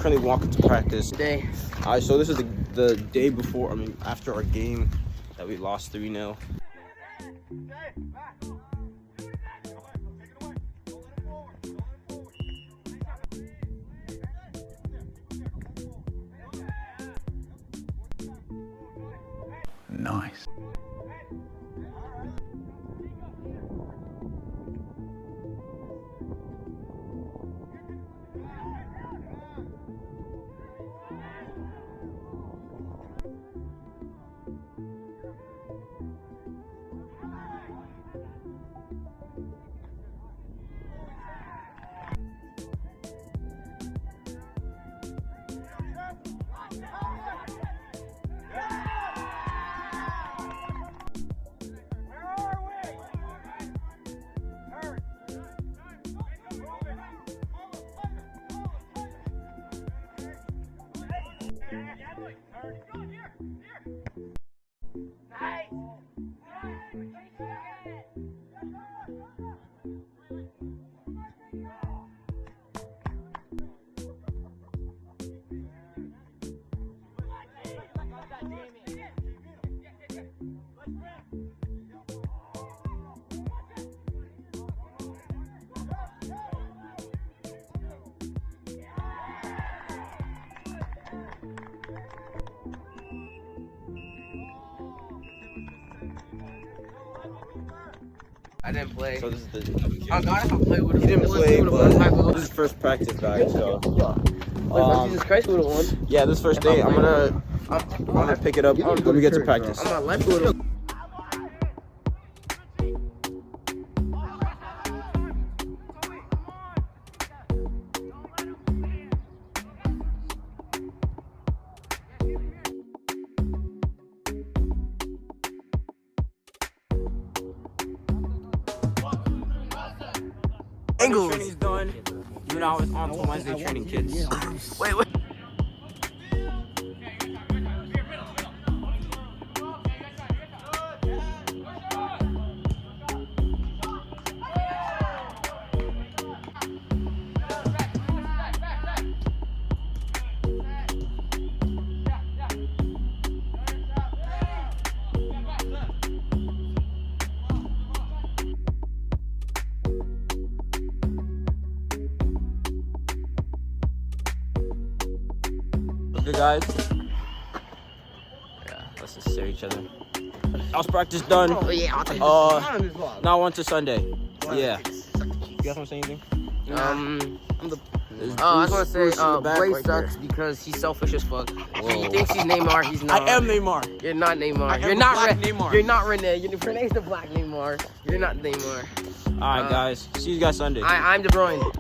currently walking to practice. Day. Alright, so this is the day before, after our game that we lost 3-0. Nice. I didn't play. So this is the. I got to play with him. He didn't play, but won. this is first practice, guys. So. Jesus Christ would have won. Yeah, this first day, I'm gonna pick it up when we get to practice. I'm on left would have. Training's done. You know, it's on to Wednesday training, kids. Wait. Good guys. Yeah, let's just stare at each other. House practice done. Oh, yeah, I'll take this. Now on to Sunday. Yeah. You guys want to say anything? I'm the. I was gonna say, Bray sucks because he's selfish as fuck. He thinks he's Neymar. He's not. I am Neymar. You're not Neymar. You're not Neymar. You're not Rene. Rene's the black Neymar. You're not Neymar. All right, guys. See you guys Sunday. I'm De Bruyne.